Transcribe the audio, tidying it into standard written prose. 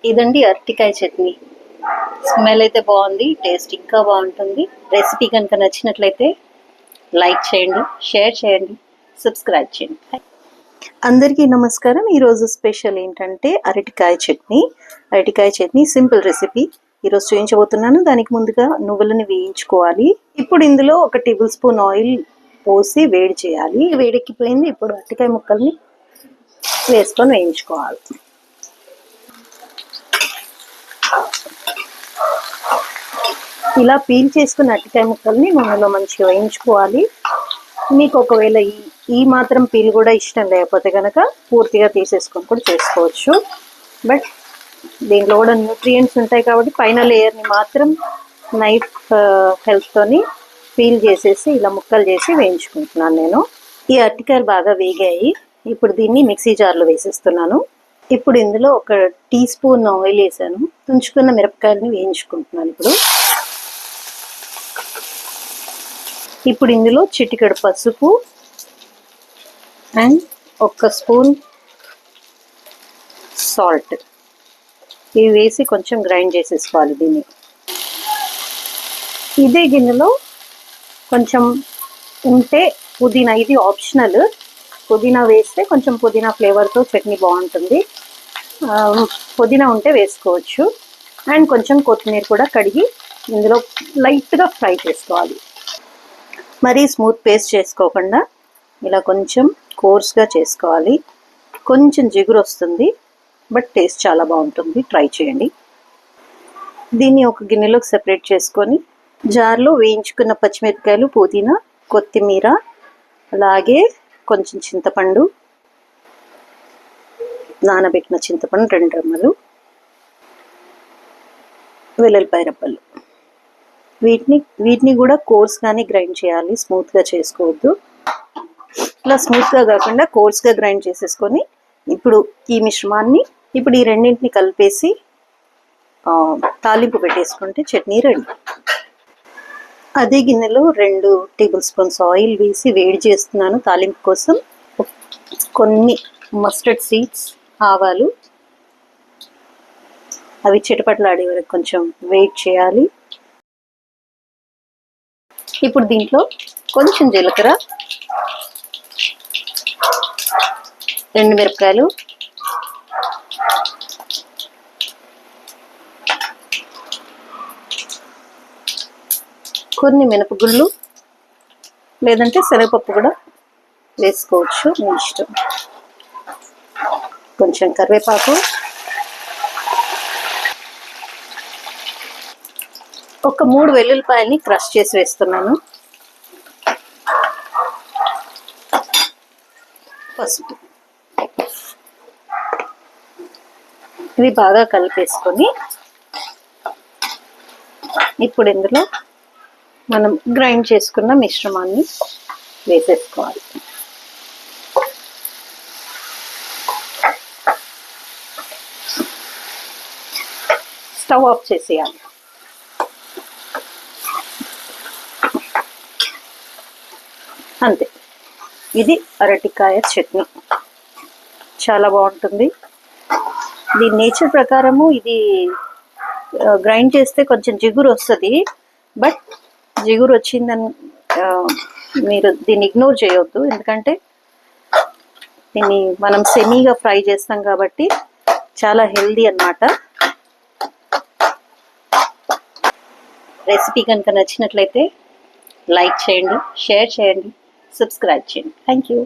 ఇదండి అరటికాయ చట్నీ. స్మెల్ అయితే బాగుంది, టేస్ట్ ఇంకా బాగుంటుంది. రెసిపీ కనుక నచ్చినట్లయితే లైక్ చేయండి, షేర్ చేయండి, సబ్స్క్రైబ్ చేయండి. అందరికీ నమస్కారం. ఈరోజు స్పెషల్ ఏంటంటే అరటికాయ చట్నీ. అరటికాయ చట్నీ సింపుల్ రెసిపీ ఈరోజు చూపించబోతున్నాను. దానికి ముందుగా నువ్వులను వేయించుకోవాలి. ఇప్పుడు ఇందులో 1 టేబుల్ స్పూన్ ఆయిల్ పోసి వేడి చేయాలి. వేడెక్కిపోయింది. ఇప్పుడు అరటికాయ ముక్కల్ని వేసుకొని వేయించుకోవాలి. ఇలా పీల్ చేసుకున్న అరటికాయ ముక్కల్ని నూనెలో మంచిగా వేయించుకోవాలి. మీకు ఒకవేళ ఈ మాత్రం పీల్ కూడా ఇష్టం లేకపోతే కనుక పూర్తిగా తీసేసుకొని కూడా చేసుకోవచ్చు. బట్ దీంట్లో కూడా న్యూట్రియంట్స్ ఉంటాయి కాబట్టి పైన లేయర్ని మాత్రం నైఫ్ హెల్ప్తోని పీల్ చేసేసి ఇలా ముక్కలు చేసి వేయించుకుంటున్నాను నేను. ఈ అరటికాయలు బాగా వేగాయి. ఇప్పుడు దీన్ని మిక్సీ జార్లో వేసేస్తున్నాను. ఇప్పుడు ఇందులో 1 టీ స్పూన్ ఆయిల్ వేసాను. తుంచుకున్న మిరపకాయలని వేయించుకుంటున్నాను. ఇప్పుడు ఇందులో చిటికెడు పసుపు అండ్ 1 స్పూన్ సాల్ట్ ఇవి వేసి కొంచెం గ్రైండ్ చేసేసుకోవాలి దీన్ని. ఇదే గిన్నెలో కొంచెం ఉంటే పుదీనా, ఇది ఆప్షనల్, పుదీనా వేస్తే కొంచెం పుదీనా ఫ్లేవర్తో చట్నీ బాగుంటుంది. పుదీనా ఉంటే వేసుకోవచ్చు. అండ్ కొంచెం కొత్తిమీర కూడా కడిగి ఇందులో లైట్గా ఫ్రై చేసుకోవాలి. మరీ స్మూత్ పేస్ట్ చేసుకోకుండా ఇలా కొంచెం కోర్స్గా చేసుకోవాలి. కొంచెం జిగురు వస్తుంది, బట్ టేస్ట్ చాలా బాగుంటుంది. ట్రై చేయండి. దీన్ని ఒక గిన్నెలోకి సెపరేట్ చేసుకొని జార్లో వేయించుకున్న పచ్చిమిరపకాయలు, పుదీనా, కొత్తిమీర, అలాగే కొంచెం చింతపండు, నానబెట్టిన చింతపండు 2 రెమ్మలు, వెల్లుల్లిపాయ రెబ్బలు, వీటిని కూడా కోర్స్గానే గ్రైండ్ చేయాలి. స్మూత్గా చేసుకోవద్దు. ఇలా స్మూత్గా కాకుండా కోర్స్గా గ్రైండ్ చేసేసుకొని ఇప్పుడు ఈ మిశ్రమాన్ని ఇప్పుడు ఈ రెండింటిని కలిపేసి తాలింపు పెట్టేసుకుంటే చట్నీ రెడీ. అదే గిన్నెలో 2 టేబుల్ స్పూన్స్ ఆయిల్ వేసి వేడి చేస్తున్నాను తాలింపు కోసం. కొన్ని మస్టర్డ్ సీడ్స్, ఆవాలు, అవి చిటపటలాడే వరకు కొంచెం వెయిట్ చేయాలి. ఇప్పుడు దీంట్లో కొంచెం జీలకర్ర, 2 మిరపకాయలు, కొన్ని మినపగుళ్ళు లేదంటే శనగపప్పు కూడా వేసుకోవచ్చు, మీ ఇష్టం. కొంచెం కరివేపాకు, ఒక 3 వెల్లుల్లిపాయల్ని క్రష్ చేసి వేస్తున్నాను. పసుపు, ఇవి బాగా కలిపేసుకొని ఇప్పుడు ఇందులో మనం గ్రైండ్ చేసుకున్న మిశ్రమాన్ని వేసేసుకోవాలి. స్టవ్ ఆఫ్ చేసేయాలి. అంతే, ఇది అరటికాయ చట్నీ. చాలా బాగుంటుంది. దీని నేచర్ ప్రకారము ఇది గ్రైండ్ చేస్తే కొంచెం జిగురు వస్తుంది. బట్ జిగురు వచ్చిందని మీరు దీన్ని ఇగ్నోర్ చేయొద్దు, ఎందుకంటే దీన్ని మనం సెమీగా ఫ్రై చేస్తాం కాబట్టి చాలా హెల్దీ అన్నమాట. రెసిపీ కనుక నచ్చినట్లయితే లైక్ చేయండి, షేర్ చేయండి, సబ్స్క్రైబ్ చేయండి. Thank you.